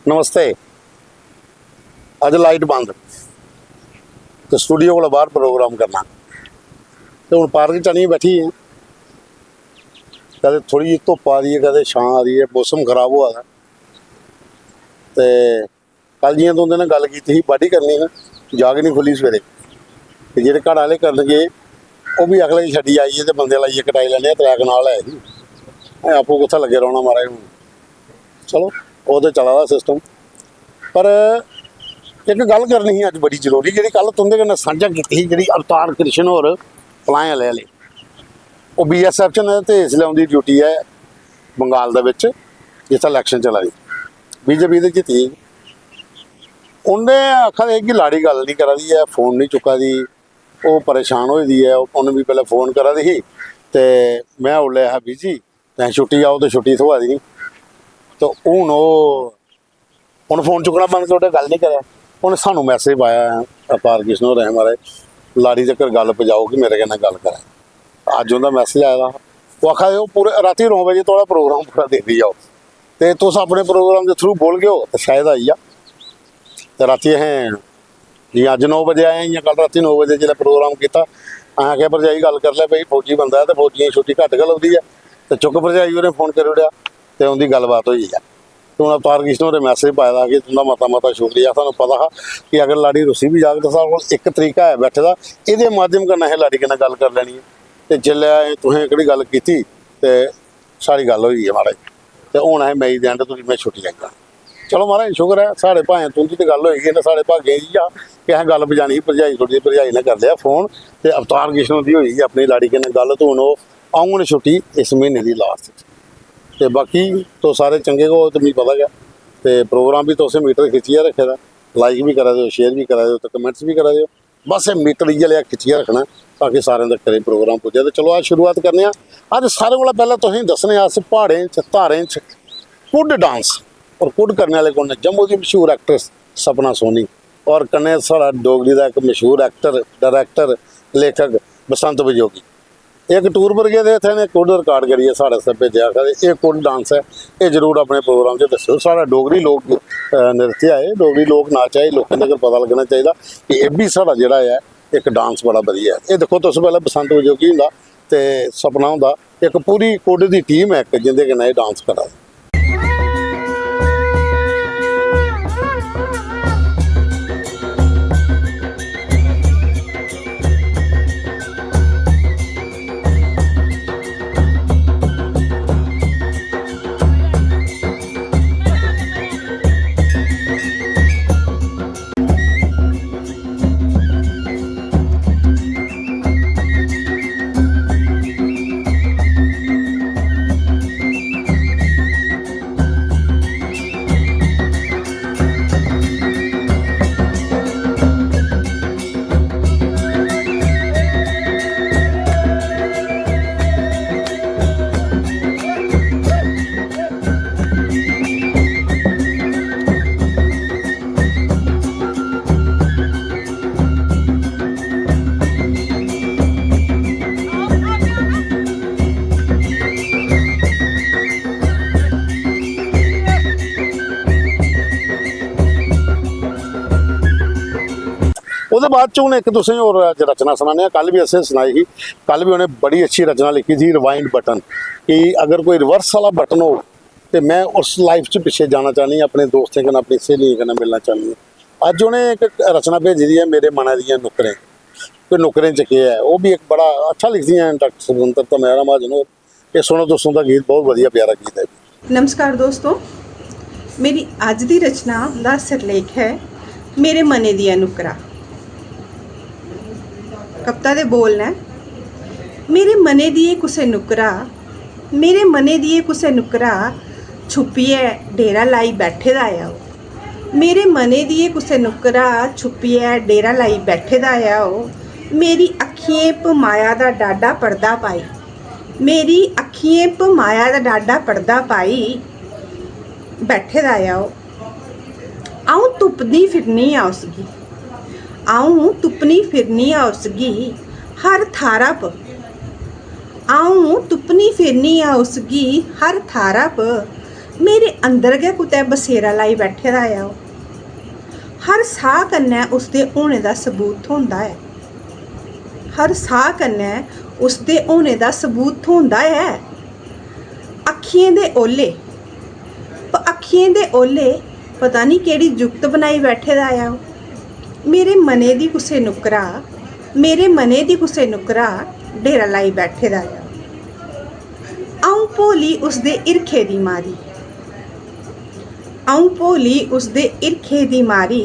नमस्ते। अज लाइट बंद तो स्टूडियो को बाहर प्रोग्राम करना तो हूँ पार्क च नहीं बैठी है। कदे थोड़ी जी धुप आ रही है, कदे छां आ रही है, मौसम खराब हुआ है। तो कल जियां तुंदे नाल गल कीती सी बाडी करनी है, जाग नहीं खुली सवेरे ते जेह्ड़े घर वाले करनगे वो भी अगले छड्डी आई है तो बंदे लाइए कटाई लैने त्रै कनाल है ही आपू कुत्थे लगे रौहना महाराज। हूँ चलो वो तो चला दा सिस्टम, पर एक गल करनी ही अज बड़ी जरूरी जी कल तुंदे कन्नै सांझा कीती सी, जी अवतार कृष्ण होर पलाएं वाले वो BSF च ने ते इसलिए उनकी ड्यूटी है बंगाल दे विच जित्थे इलैक्शन चला दी BJP दे जित्ती। उन्हें आखा दे कि लाड़ी गल नहीं करा दी है, फोन नहीं चुका दी, वो परेशान हो दी है। उन्हें भी पहले फोन करा दी ही ते मैं उल्ले है बिजी तैं छुट्टी आओ तो छुट्टी थवा दी नहीं तो हूँ फोन चुकना बंद कर गल नहीं करा। उन्हें सानू मैसेज पाया अवतार कृष्ण हो रहे हमारे लाड़ी तक गल पजाओ कि मेरे कन्नै गल करा। अज उनका मैसेज आया वो आखा दे पूरे राती 9 बजे थोड़ा प्रोग्राम पूरा दे दी जाओ तो तुस अपने प्रोग्राम के थ्रू बोल गए हो तो शायद आई जा। तो राती असें जी अज 9 बजे आए या कल राती 9 बजे जो प्रोग्राम किया असें आख्या भरजाई गल कर लिया भाई फौजी बंदा है तो फौजियों की छुट्टी घट गल होती है तो चुक भरजाई उन्हें फोन कर उड़िया तो उनकी गलबात हुई है। तो हूँ अवतार कृष्ण होरें मैसेज पाया था कि तुंदा मता मता शुक्रिया। सानू पता हा कि अगर लाड़ी रुसी भी जाग तो साढ़े कोल एक तरीका है बैठे का, ये माध्यम कन्नै असें लाड़ी कन्नै गल कर लैनी है। तो जिसलै तुसें एह्कड़ी गल कीती ते सारी गल होई है महाराज। तो हूँ असें मई दे एंड तुसीं मैं छुट्टी लैगा। चलो महाराज शुक्र है साढ़े भाएं तुंदी ते गल होई गई साढ़े भागे जी आ कि असें गल बजानी भरजाई थोड़ी भरजाई ने कर लिया फोन तो अवतार कृष्ण दी होई अपनी लाड़ी कन्नै गल। तो हूँ आउंगन छुट्टी इस महीने की लास्ट तो बाकी तो सारे चंगे को तो मिगी पता गया तो प्रोग्राम भी तुसें मीटर खिच्चिए रखे दा, लाइक भी करा दो, शेयर भी करा दो तो कमेंट्स भी करा दो। बस ये मीटर इयै लिया खिच्चिए रखना ताकि सारे तक करें प्रोग्राम पुज्जे। तो चलो आज शुरुआत करने अज सारे को पहले तुसें दसने अस प्हाड़ें च धारें च कुड डांस और कुड करने वाले कौन ने जम्मू की मशहूर एक्ट्रेस सपना सोनी और कन्नै साढ़ा डोगरी का एक मशहूर एक्टर डायरैक्टर लेखक बसंत बजोगी। एक टूर पर गए थे इतने कुड रिकॉर्ड करिए साढ़े सब भेजा कर ये कुड डांस है ये जरूर अपने प्रोग्राम से दस्यो। साढ़ा डोगरी लोक नृत्य है, डोगरी लोक नाच है, लोगों तक पता लगना चाहिए कि यह भी साढ़ा जोड़ा है एक डांस बड़ा वधिया है। ये देखो तुस पहले बसंत बजोगी होंदा ते सपना होंदा एक पूरी कुड की टीम है एक जिंदे कन्नै डांस करा। उसके बाद चूँ एक तुसें और रचना सुनाने कल भी असें सुनाई ही। कल भी उन्हें बड़ी अच्छी रचना लिखी थी रिवाइंड बटन कि अगर कोई रिवर्स वाला बटन हो तो मैं उस लाइफ च पिछे जाना चाहनी अपने दोस्तों कन्नै अपनी सहेलियों कन्नै मिलना चाहनी। अज उन्हें एक रचना भेजी दी है मेरे मना दियां नुकरें। कोई नुकरें च केह् है वो भी एक बड़ा अच्छा लिखती हैं डॉक्टर सुखविंदर मेहरा महाजन होर। ये सुनो दोस्तों का गीत बहुत वधिया प्यारा गीत है। नमस्कार दोस्तों, मेरी अज की रचना का सिरलेख है मेरे मने दियां नुकरा। कविता दे बोल ने मेरे मने दिए कुसे नुकरा, मेरे मने दिए कुसे नुकरा छुपिए डेरा लाई बैठे दा आया। मेरे मने दिए कुसे नुकरा छुपिए डेरा लाई बैठे दा आया। मेरी अखियें प माया दा डाडा पड़दा पाई, मेरी अखियें प माया दा डाडा पड़दा पाई बैठे दा आया। आऊं तुपदी फिरनी आ उसगी, आऊं तुपनी फिरनी आ उसगी हर थारा प, आऊं तुपनी फिरनी आ उसगी हर थारा प। मेरे अंदर गै कुतै बसेरा लाई बैठे दा आ ओह्। हर साह कन्नै उसदे होने दा सबूत थ्होंदा है, हर साह कन्नै उसदे होने दा सबूत थ्होंदा है। अक्खियें दे ओले, अक्खियें दे ओले पता नहीं केड़ी जुगत बनाई बैठे दा आ ओह्। मेरे मनै दी कुसै नुक्करा, मेरे मनै दी कुसै नुक्करा डेरा लाई बैठे दा आ। अऊं भोली उसदे हिरखे दी मारी, अऊं भोली उसदे हिरखे दी मारी,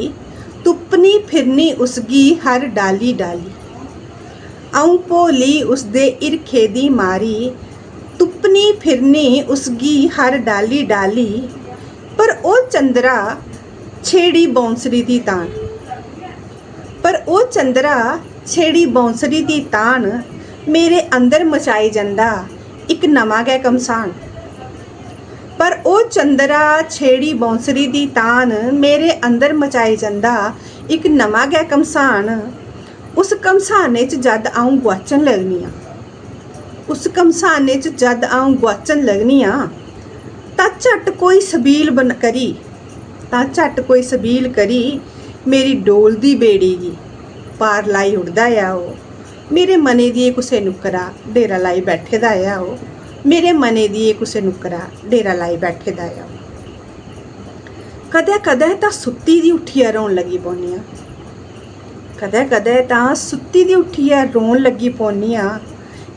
तुप्पनी फिरनी उसगी हर डाली डाली। अऊं भोली उसदे हिरखे दी मारी, तुप्पनी फिरनी उसगी हर डाली डाली। पर ओ चंद्रा छेड़ी बौंसरी दी तान, पर ओ चंद्रा छेड़ी बौंसरी दी तान, मेरे अंदर मचाई जंदा एक नवां गै कमसान। पर ओ चंद्रा छेड़ी बौंसरी दी तान, मेरे अंदर मचाई जंदा एक नवां गै कमसान। उस कमसाने च जद अऊं गुआचन लगनी आं, उस कमसाने च जद अऊं गुआचन लगनी आं, तां झट कोई सबील करी, तां झट कोई सबील करी, मेरी डोलदी बेड़ी गी पार लाई उड़दा आ ओह्। मेरे मनै दी कुसै नुक्करा डेरा लाई बैठे दा आ ओह्, मेरे मनै दी कुसै नुक्करा डेरा लाई बैठे दा आ। कदें कदें तां सुत्ती दी उट्ठियै रोन लगी पौनी आं, कदें कदें तां सुत्ती दी उट्ठियै रोन लगी पौनी आं।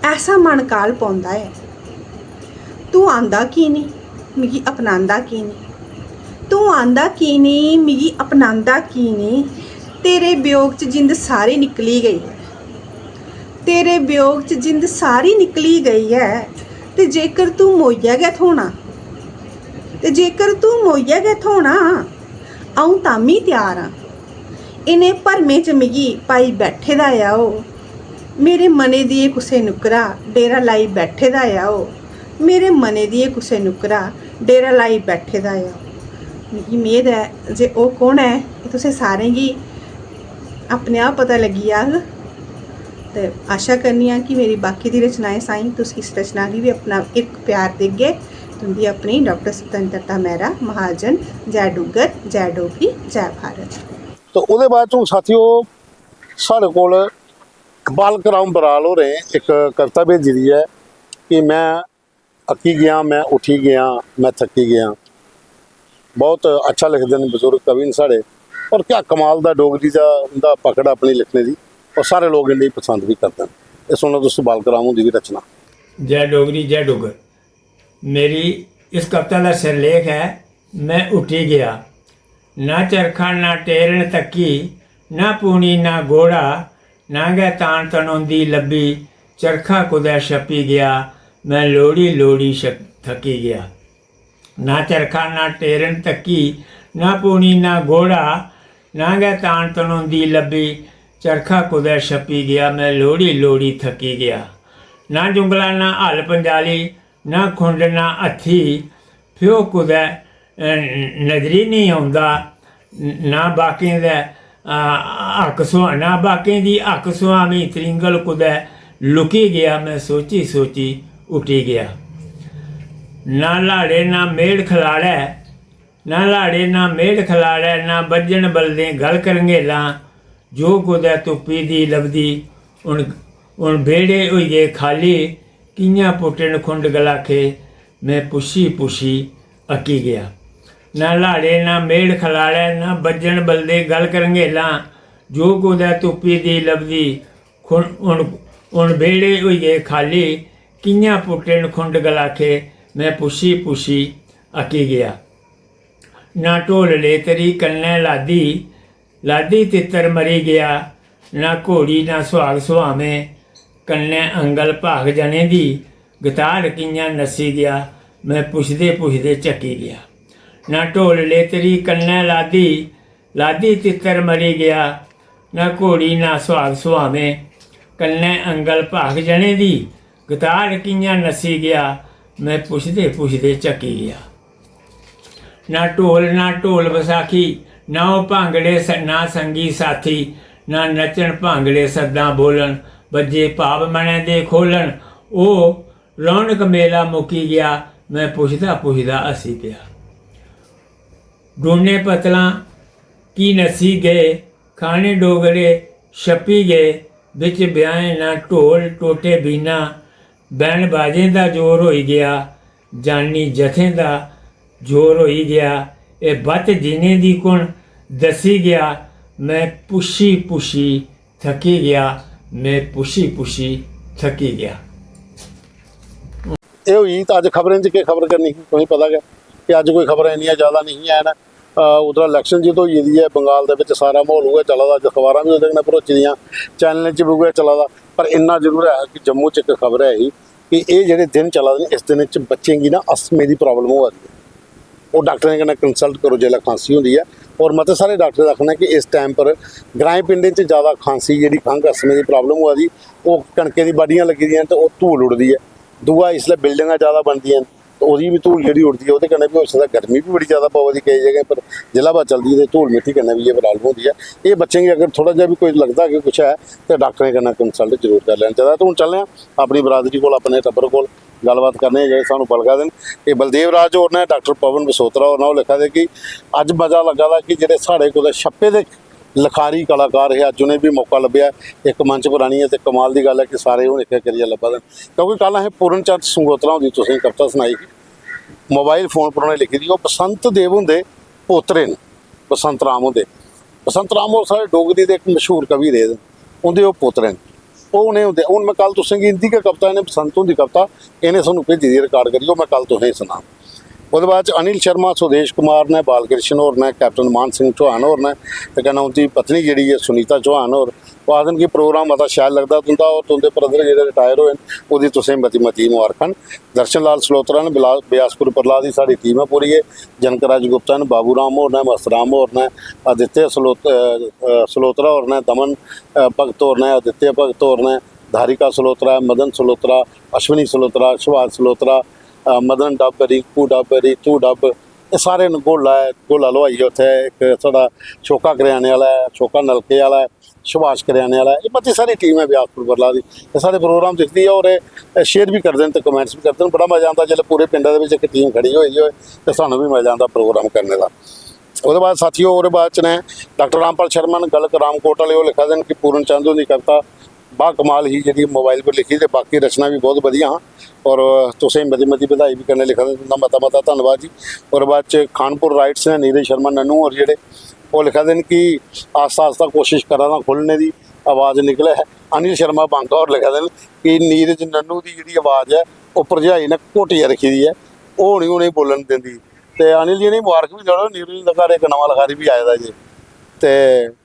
ऐसा मन काल पौंदा है, तू आंदा की नहीं मिगी अपनांदा की नहीं, तू आंदा की नहीं मिगी अपनांदा की नहीं। तेरे वियोग च जिंद सारी निकली गई है, तेरे वियोग च जिंद सारी निकली गई है। ते जेकर तू मोइया गै थोना, ते जेकर तू मोइया गै थोना, अऊं तामी त्यार आं। इनें भरमें च मिगी पाई बैठे दा आ ओह्। मेरे मनै दी कुसै नुक्करा डेरा लाई बैठे दा आ ओह्, मेरे मनै दी कुसै नुक्करा डेरा लाई बैठे दा आ। मिगी मेद है जे ओह् कौन है तुसें सारें गी अपने आप पता लगी जाग। ते आशा करनी आं कि मेरी बाकी दी रचनाएं साईं तुस इस रचना गी भी अपना एक प्यार देगे। तुंदी अपनी डॉक्टर स्वतंत्रता मेहरा महाजन। जय डुग्गर, जय डोगरी, जय भारत। तो ਉਹਦੇ ਬਾਅਦ ਚੋਂ ਸਾਥੀਓ ਸਾਡੇ ਕੋਲ ਬਾਲਕ ਰਾਮ ਬਰਾਲ ਹੋ ਰਹੇ ਇੱਕ ਕਵਿਤਾ ਭੇਜੀ ਦੀ ਹੈ ਕਿ ਮੈਂ ਅੱਕੀ ਗਿਆ, मैं उठी गया, मैं थकी गया। बहुत अच्छा लिखते हैं बजुर्ग कवि ने साढ़े, और क्या कमाल दा डोगरी दा पकड़ अपनी लिखने की, और सारे लोग इन्हें पसंद भी करते हैं। ये सुनो दोस्तों बालक राम की भी रचना। जय डोगरी जय डुग्गर। मेरी इस कविता का सिरलेख है मैं उठी गया। ना चरखा ना टेरन तकी, ना पूनी ना घोड़ा, ना गै तान तनोंदी लब्बी, चरखा कुदै छपी गया, मैं लोड़ी लोड़ी थकी गया। ना चरखा ना टेरन तकी, ना पूनी ना घोड़ा, ना गै तान तनोंदी लब्बी, चरखा कुदै छपी गया, मैं लोड़ी लोड़ी थकी गया। ना जुंगला ना हल पंजाली, ना खुंड ना हत्थी, फ्यो कुदै नजरी नहीं आउंदा, ना बाकी दे हक सुहा, ना बाकी दी हक सुहावी, त्रिंगल कुदै लुकी गया, मैं सोची सोची उठी गया। ना लाड़े ना मेड़ खलाड़ै, ना लाड़े ना मेड़ खलाड़ै, ना बज्जन बलदे गल करंगेला, जो कुदै तुप्पी दी लभदी, हुण बेड़े होई गए खाली, कियां पुट्टन खुंड गलाखे, मैं पुछी पुछी अकी गया। ना लाड़े ना मेड़ खलाड़ै, ना बज्जन बलदे गल करंगेला, जो कुदै तुप्पी दी लभदी, हुण बेड़े होई गए खाली, कियां पुट्टन खुंड गलाखे, मैं पुछी पुछी अकी गया। ना ढोल ले तरी कन्नै लादी, लादी तित्तर मरी गया, ना घोड़ी ना सुहाग सुहावें, कन्नै अंगल भाग जने दी, गतार कियां नस्सी गया, मैं पुछदे पुछदे चकी गया। ना ढोल ले तरी कन्नै लादी, लादी तित्तर मरी गया, ना घोड़ी ना सुहाग सुहावें, कन्नै अंगल भाग जने दी, गतार कियां नस्सी गया, मैं पुछदे पुछदे चकी गया। ना ढोल बसाखी, ना ओ भांगड़े ना संगी साथी, ना नचन भांगड़े सद्दां बोलन, बज्जे भाव मनै दे खोलन, ओ रौनक मेला मुकी गया, मैं पुछदा पुछदा हसी पिया। ढूंढने पतला की नसी गए, खाने डोगरे छप्पी गए, बिच ब्याहें ना ढोल टोटे बीना, बैन बाजें दा जोर होई गया, जानी जथें दा जोर होई गया, ए बत जीने दी कुण दसी गया, मैं पुछी पुछी थकी गया, मैं पुछी पुछी थकी गया। ਇਹ ਹੋਈ ਤਾਂ ਅੱਜ ਖਬਰਾਂ 'ਚ ਕੀ ਖਬਰ ਕਰਨੀ ਸੀ ਤੁਸੀਂ ਪਤਾ ਕਿ ਅੱਜ ਕੋਈ ਖਬਰਾਂ ਇੰਨੀਆਂ ਜ਼ਿਆਦਾ ਨਹੀਂ ਹੈ ਨਾ ਉਧਰ ਇਲੈਕਸ਼ਨ ਜਦੋਂ ਹੋਈ ਦੀ ਹੈ ਬੰਗਾਲ ਦੇ ਵਿੱਚ ਸਾਰਾ ਮਾਹੌਲ ਹੋਇਆ ਚੱਲਦਾ ਅੱਜ ਅਖਬਾਰਾਂ ਵੀ ਉਹਦੇ ਨਾਲ ਭਰੋਚੀ ਦੀਆਂ ਚੈਨਲਾਂ 'ਚ ਵੀ ਹੋਇਆ ਚੱਲਦਾ ਪਰ ਇੰਨਾ ਜ਼ਰੂਰ ਹੈ ਕਿ ਜੰਮੂ 'ਚ ਇੱਕ ਖਬਰ ਹੈ ਕਿ ਇਹ ਜਿਹੜੇ ਦਿਨ ਚੱਲਦੇ ਨੇ ਇਸ ਦਿਨ 'ਚ ਬੱਚੇ ਦੀ ਨਾ ਅਸਥਮੇ ਦੀ ਪ੍ਰੋਬਲਮ ਹੋ ਰਹੀ ਹੈ ਉਹ ਡਾਕਟਰਾਂ ਨੇ ਕੰਸਲਟ ਕਰੋ ਜੇ ਖਾਂਸੀ ਹੁੰਦੀ ਹੈ और मत सारे डॉक्टर रखना कि इस टाइम पर ग्राएं पिंड ज़्यादा खांसी जी खंघ अस्थमे की प्रॉब्लम हुआ दी वो कणके की बाढ़ियाँ लगी दी तो धूल उड़ती है दूआ इसलिए बिल्डिंग ज़्यादा बनती हैं तो वही भी धूल जी उड़ती है वो कन्नै भी हो सकता गर्मी भी बड़ी ज़्यादा पवती कई जगह पर जिला बात चलती है तो धूल मिट्टी कन्नै भी ये प्रॉब्लम होती है ये बच्चे की अगर थोड़ा जहा भी कोई लगता कि कुछ है तो डॉक्टरें कन्नै कंसल्ट जरूर कर लेना चाहिए। तो हूँ चलने अपनी बरादरी को अपने टब्बर को गलबात करने जो सानू बलगा देन ये बलदेव राज होर ने डॉक्टर पवन बसोत्रा होर ने वो लिखा दे कि अज मज़ा लगा था कि जेडे साढ़े को छप्पे दे लिखारी कलाकार है अज उन्हें भी मौका लभ्या एक मंच पुरानी है तो कमाल की गल है कि सारे हूँ एक करिए लभा देन क्योंकि कल असें पूर्ण चंद संगोत्रा की तुसीं कविता सुनाई मोबाइल फोन पर उन्हें लिखी दी वो बसंत देव होंदे पोतरे ने बसंत राम होंदे बसंत राम होर साढ़े डोगरी के एक मशहूर कवि रहे उनके वो पोतरे ने वो उन्हें होंगे हूँ मैं कल तुसें इंदी के कविता इन्हें बसंत होंदी कविता इन्हें सानू भेजी दी रिकॉर्ड करी मैं कल तुसें सुना उसके बाद अनिल शर्मा सुदेश कुमार ने बालकृष्ण होर ने कैप्टन मान सिंह चौहान होर ने तो कहना उनकी पत्नी जी है सुनीता चौहान होर वो आखन कि प्रोग्राम बड़ा शैल लगता तुंदा और तुंदे ब्रदर जो रिटायर होए वो तुसें मती मती मुबारक दर्शन लाल सलोत्रा ने बिलासपुर प्रहलाद की साड़ी टीम है पूरी है जनकराज गुप्ता ने बाबू राम होर ने मस्तराम होर ने आदित्य सलोत्रा होर ने दमन भगत होर ने आदित्य भगत होर ने धारिका सलोत्रा मदन सलोत्रा अश्विनी सलोत्रा सुभाष सलोत्रा मदन डब रिंकू डब रीतू डब ये सारे गोला है गोला लोहाई उत्थे एक साड़ा शोका करियाने वाला है शोका नलके वाला है सुभाष करियाने वाला है ये बड़ी सारी टीम है बिलासपुर बरला की ये सारे प्रोग्राम दिखती है और शेयर भी करते हैं तो कमेंट्स भी करते हैं बड़ा मज़ा आता जब पूरे पिंड एक टीम खड़ी हुई हो तो सानू भी मज़ा आता प्रोग्राम करने का। उसके बाद साथियों और बाद च ने डॉक्टर रामपाल शर्मा ने गल रामकोट वाले वो लिखा देन कि पूर्ण चंद की कविता बा कमाल ही जी मोबाइल पर लिखी तो बाकी रचना भी बहुत वधिया हाँ और तुसें मती मती बधाई भी करने लिखा तुंदा मता मता धन्नवाद जी। और बाद च खानपुर राइट्स ने नीरज शर्मा ननू और जेडे वो लिखा देन कि आस्ता आस्ता कोशिश करा ना खुलने की आवाज़ निकले है। अनिल शर्मा बांका और लिखा देन कि नीरज ननू की जी आवाज़ है वो भरजाई ने घोटिया रखी दी है वो नहीं उन्हें बोलन देंदी तो अनिल जी ने मुबारक भी देना नीरज का घर एक नवा लिखारी भी आया जी तो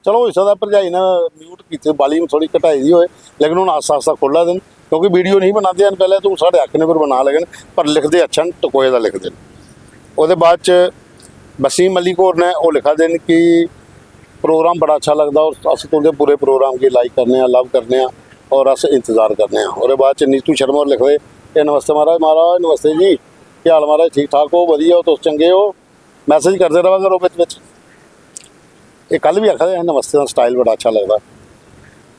चलो हो सकता भरजाई ने म्यूट की वॉल्यूम थोड़ी घटाई दी होए लेकिन हूँ आस्ता आस्ता खोला देन क्योंकि वीडियो नहीं बनाते हैं पहले तो साढ़े आखने पर बना लगे पर लिखते अच्छा टकोए का लिखते उसके बाद च वसीम मलिक होर ने वो लिखा देन कि प्रोग्राम बड़ा अच्छा लगता और अस तुंदे पूरे प्रोग्राम की लाइक करने लव करने और अस इंतज़ार करने और बाद च नीतू शर्मा होर लिखते ये नमस्ते महाराज महाराज नमस्ते जी क्या हाल महाराज ठीक ठाक हो वधिया हो तुस चंगे हो मैसेज करते रहा करो बिच ये कल भी आखा नमस्ते का स्टाइल बड़ा अच्छा लगता।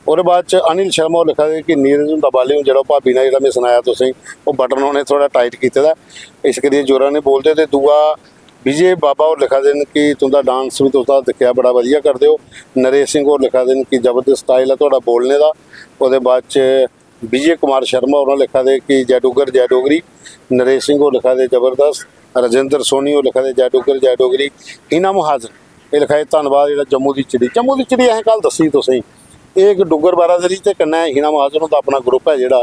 और बाद च अनिल शर्मा लिखा है कि नीरज हुंदा वॉल्यूम जो भाभी ने जो मैं सुनाया तुसें वो बटन उन्हें थोड़ा टाइट किया इस करिए जोरा ने बोलते तो दूआ विजय बाबा और लिखा देन कि तुंदा डांस भी तुसा दिखा बड़ा वधिया करते हो। नरेश सिंह और लिखा देन कि जबरदस्त स्टाइल है थोड़ा बोलने का। उसके बाद च विजय कुमार शर्मा उन्होंने लिखा दे कि जय डुगर जय डोगरी। नरेश सिंह और लिखा दे जबरदस्त। राजेंद्र सोनी और लिखा दे जय डुगर जय डोगरी। इना महाजन ये लिखा है धन्यवाद जो जम्मू की चिड़ी असें कल दसी तुसें एक डुगर बारादरी ते कन्नै हीना महाजन का अपना ग्रुप है जोड़ा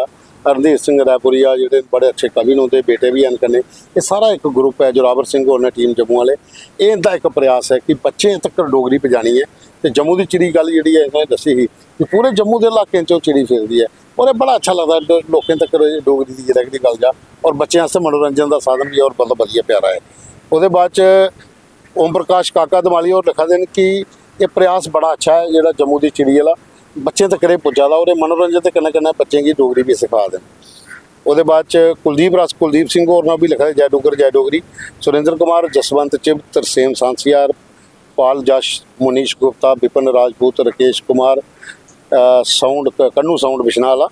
रणधीर सिंह रायपुरिया जोड़े बड़े अच्छे कवि ने बेटे भी हैं कन्नै ये सारा एक ग्रुप है जोरावर सिंह होर ने टीम जम्मू वाले ये इनका एक प्रयास है कि बच्चे तक डोगरी पजानी है तो जम्मू की चिड़ी गल जी इन्होंने दसी ही कि पूरे जम्मू के इलाके चिड़ी फिरती है और बड़ा अच्छा लगता है लोगों तक डोगरी की जगह गल जा और बच्चों वास्ते मनोरंजन का साधन भी और बहुत वधिया प्यारा है। उसके बाद च ओम प्रकाश काका दमाली और लिखा देन कि ये प्रयास बड़ा अच्छा है जो जम्मू की चिड़ी वाला बच्चे तक पुजा दा और मनोरंजन के कन्नै कन्नै बच्चों की डोगरी भी सिखा दें। उसके बाद कुलदीप सिंह होर ने भी लिखा है जय डुगर जय डोगरी। सुरेंद्र कुमार जसवंत चिब तरसेम सांसियार पाल जश मुनीश गुप्ता विपिन राजपूत राकेश कुमार साउंड कन्नू साउंड बिशनाला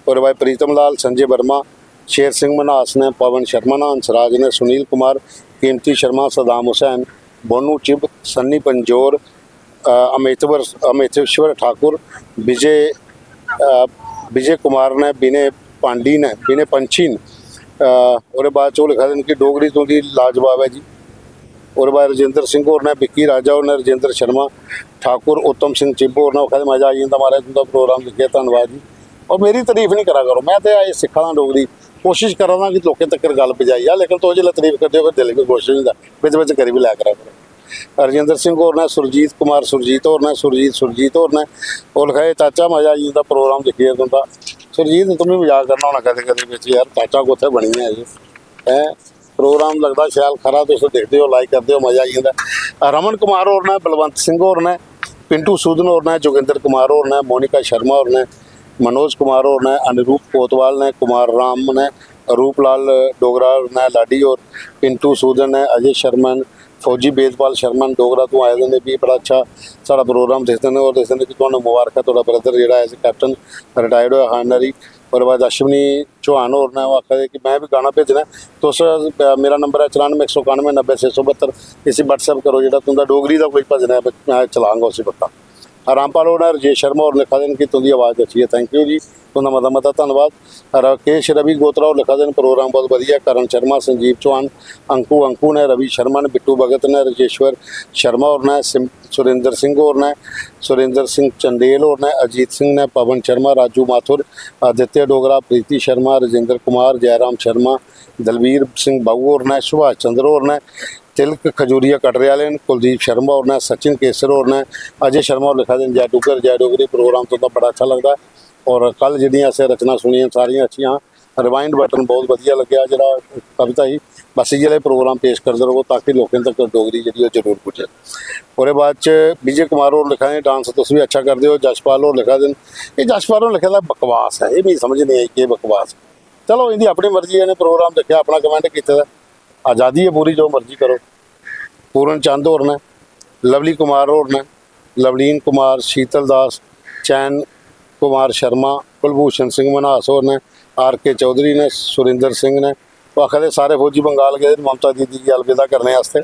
और भाई प्रीतम लाल संजय वर्मा शेर सिंह मनास ने पवन शर्मा ने हंसराज ने सुनील कुमार कीमती शर्मा सदाम हुसैन बोनू चिब, सन्नी पंजोर, अमितेश्वर ठाकुर, विजय कुमार ने, विनय पांडी ने, विनय पंछी ने, और बाद चो लिखा कि डोगरी तो दी लाजवाब है जी। और बाद रजिंदर सिंह और ने, विक्की राजा और ने, रजिंदर शर्मा ठाकुर, उत्तम सिंह चिब्बो और ने कहते मजा आई जाता महाराज तुंदा प्रोग्राम दिखे, धन्यवाद जी। और मेरी तारीफ नहीं करा करो, मैं तो आए सिखा दा डोगरी, कोशिश करा दा कि लोगों तक गल पजाई आ, लेकिन तो जो तारीफ करते हो फिर दिल की कोशिश नहीं बिच बिच करी भी लै करा करो। रजिंदर सिंह और ने, सुरजीत कुमार सुरजीत और ने, सुरजीत और ने, और लिखाए चाचा मजा आई जाता प्रोग्राम दिखिए तुंदा। सुरजीत तुम भी मजाक करना होना कदे कदे बिच यार, चाचा को उत्थे बनी है जी है प्रोग्राम लगता शैल खरा, तुम देखते हो लाइक करते हो मजा आई जाता। रमन कुमार और ने, बलवंत सिंह और ने, पिंटू सूदन और ने, जोगिंदर कुमार और ने, मोनिका शर्मा और ने, मनोज कुमार और ने, अनुरूप कोतवाल ने, कुमार राम ने, रूपलाल डोगरा ने, लाडी और पिंटू सूदन ने, अजय शर्मन, फौजी बेदपाल शर्मन डोगरा तो आए ने भी बड़ा अच्छा साड़ा प्रोग्राम देखते हैं। और देखते हैं कि तुम्हें मुबारक है, थोड़ा ब्रदर जोड़ा एज कैप्टन रिटायर्ड होया हानरी। और बाद अश्विनी चौहान और ने आखा कि मैं भी गाना भेजना, तो मेरा नंबर है 9491900672, इसी व्हाट्सएप करो जो तुंदा डोगरी का कोई भजन है मैं चलाऊंगा उसी पक्का। रामपाल और राजेश शर्मा और लिखा देन कि तुंदी आवाज़ अच्छी है, थैंक यू जी, तुंदा मता मता धन्यवाद। राकेश रवि गोत्रा और लिखा देन प्रोग्राम बहुत वधिया। करण शर्मा, संजीव चौहान, अंकू ने, रवि शर्मा ने, बिट्टू भगत ने, राजेश्वर शर्मा और ने, सुरेंद्र सिंह और ने, सुरेंद्र सिंह चंदेल और ने, अजीत सिंह ने, पवन शर्मा, राजू माथुर, आदित्य डोगरा, प्रीति शर्मा, राजेंद्र कुमार, जयराम शर्मा, दलवीर सिंह बाबू और ने, सुभाष चंद्र और ने, तिलक खजूरिया कटरे वाले, कुलदीप शर्मा और ने, सचिन केसर और ने, अजय शर्मा और लिखा दिन जय डुगर जय डोगरी प्रोग्राम तो बड़ा अच्छा लगता है। और कल जिहड़ियां असें रचना सुनियां सारियां अच्छियां, रिवाइंड बटन बहुत वधिया लग्या, जिहड़ा कविता ही बस इ'यै प्रोग्राम पेश करते रहो ताकि लोगों तक डोगरी जी जरूर पुजे। और बाद च विजय कुमार और लिखा दें डांस तुम भी अच्छा करते हो। जसपाल और लिखा दें ये जसपाल और लिखे दा बकवास है, ये मेरी समझ नहीं आई कि बकवास, चलो इनकी अपनी मर्जी है, प्रोग्राम देखा अपना कमेंट किया, आज़ादी है पूरी, जो मर्जी करो। पूरन चंद और ने, लवली कुमार और ने, लवलीन कुमार, शीतल दास, चैन कुमार शर्मा, कुलभूषण सिंह मनास और ने, RK चौधरी ने, सुरिंदर सिंह ने, वो आखिर सारे फौजी बंगाल गए ममता दीदी की अलविदा करने वास्ते।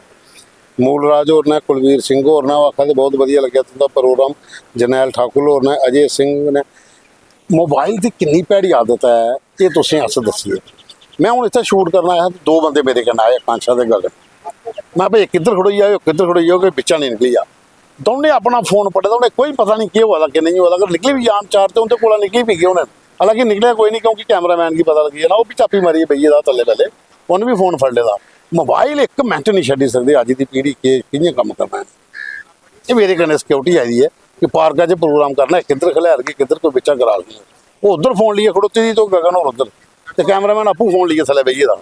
मूल राज और ने, कुलवीर सिंह और ने, वो आखिर बहुत वधिया लग्या तुंदा प्रोग्राम। जरनैल ठाकुर और ने, अजय सिंह ने। मोबाइल की कितनी भैड़ी आदत है ये तुसीं अस दसीए। मैं हूँ इतने शूट करना आया, दो बंदे मेरे कन्नै आए कांशा के गल, मैं भाई किधर खड़ोई जाओ किधर खड़ोई जाओ, कोई पिछा नहीं निकली आ, दोने अपना फोन पड़े तो उन्हें कोई पता नहीं क्या हुआ कि नहीं हुआ, अगर निकली भी जान चार तो उनके कोला निकली भी गए उन्हें, हालांकि निकलिया कोई नहीं क्योंकि कैमरामैन की पता लगी है ना, वो भी चापी मारी बईए का थले पहले उन्हें भी फोन फड़ लेदा। मोबाइल एक मिनट नहीं छड्डी सकते अज की पीढ़ी के कि'यां कम करना है। ये मेरे कन्नै सिक्योरिटी आई है कि पार्का च प्रोग्राम करना है, किधर खलैर के किधर कोई बिचा करा ली, वो उधर फोन लिए खड़ोती थी तो गगन और उधर, तो कैमरामैन आपू फोन लिए थले बईए का।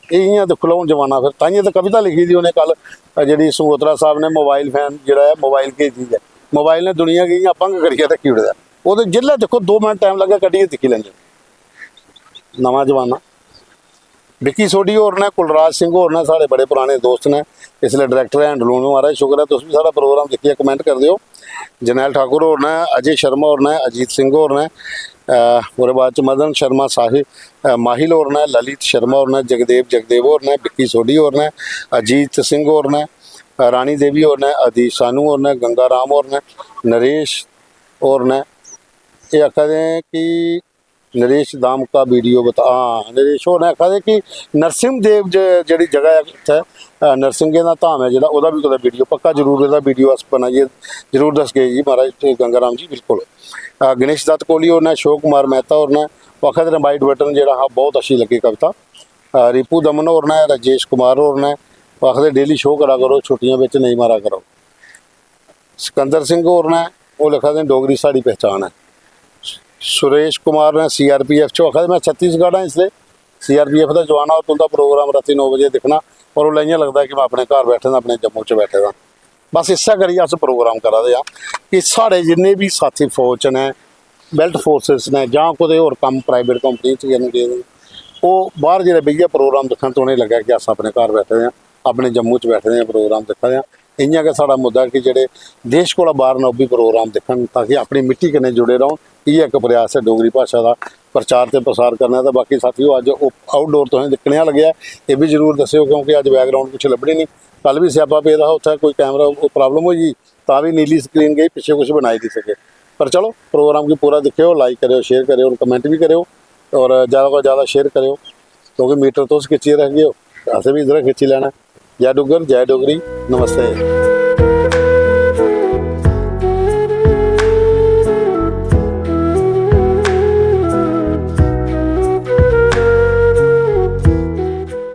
इं देख लो हूँ जमाना, फिर ताइए तो कविता लिखी थी उन्हें कल जी संगोत्रा साहब ने, मोबाइल फैन जोड़ा है, मोबाइल की चीज़ है, मोबाइल ने दुनिया की पंग करिए रखी उड़दा, वो जिले देखो 2 मिनट टाइम लगे कड्ढिए दिखी लेंगे। नवा जमाना। विक्की सोडी और ने, कुलराज सिंह और ने, साढ़े बड़े पुराने दोस्त ने, इसलिए डायरैक्टर हैंड लून महाराज शुक्र है, तुम भी सारा प्रोग्राम देखिए कमेंट कर दियो। जरनैल ठाकुर और ने, अजय शर्मा और ने, अजीत सिंह और ने, और बाद मदन शर्मा साहिब माहिल और ने, ललित शर्मा और ने, जगदेव और ने, विक्की सोडी और ने, अजीत सिंह और ने, रानी देवी और ने, अदीश सानू और ने, गंगाराम और ने, नरेश और ने, ये आखा दें कि नरेश दाम का वीडियो बता, हाँ नरेश और ने आखा दे कि नरसिंह देव जी जगह है नरसिंह का धाम है जो भी कदा वीडियो पक्का जरूर इसका वीडियो अस बनाइए जरूर दस गए जी महाराज गंगाराम जी बिल्कुल। गणेश दत्त कोहली और ने, अशोक कुमार मेहता और ने, वक्त रिमाइंड बटन जो हाँ बहुत अच्छी लगी कविता। रिपू दमन और ने, राजेश कुमार और ने, वक्त डेली शो करा करो छुट्टियों में नहीं मारा करो। सिकंदर सिंह और ने, वो लिखा दें डोगरी साड़ी पहचान है। सुरेश कुमार ने, CRPF चो आखा मैं छत्तीसगढ़ हाँ इसलिए CRPF का जवान और तुंदा प्रोग्राम रात 9 बजे दिखना, और वो इं लगता है कि मैं अपने घर बैठे अपने जम्मू च बैठे दा, बस इसा करिए अस प्रोग्राम करा दे कि साढ़े जिन्ने भी साथी फौज ने, बेल्ट फोर्सिस ने, जां कोई होर कम प्राइवेट कंपनी च गए वो बाहर जो भैया प्रोग्राम दिखन तो उन्हें लगा कि अस अपने घर बैठे हैं, अपने जम्मू च बैठे हैं प्रोग्राम दिखा दें। इं कि साड़ा मुद्दा कि जोड़े देश को बाहर ने भी प्रोग्राम दिखन ताकि अपनी मिट्टी कन्नै जुड़े रहो। ये एक प्रयास है डोगरी भाषा का प्रचार तो प्रसार करना। तो बाकी साथियों अज आउटडोर तुसें दिखने लगे ये भी जरूर दस्यो क्योंकि अज बैकग्राउंड कुछ लभनी नहीं, कल भी स्यापा पे रहा उत्थे कोई कैमरा प्रॉब्लम हो जी ता भी नीली स्क्रीन गई पिछे कुछ बनाई नहीं सके। पर चलो प्रोग्राम की पूरा दिखियो, लाइक करियो, शेयर करियो और कमेंट भी करियो और ज़्यादा को ज़्यादा शेयर करियो क्योंकि मीटर तो खिंची रह गए हो, ऐसे भी इधर खिंची लेना। जय डुगर जय डोगरी, नमस्ते।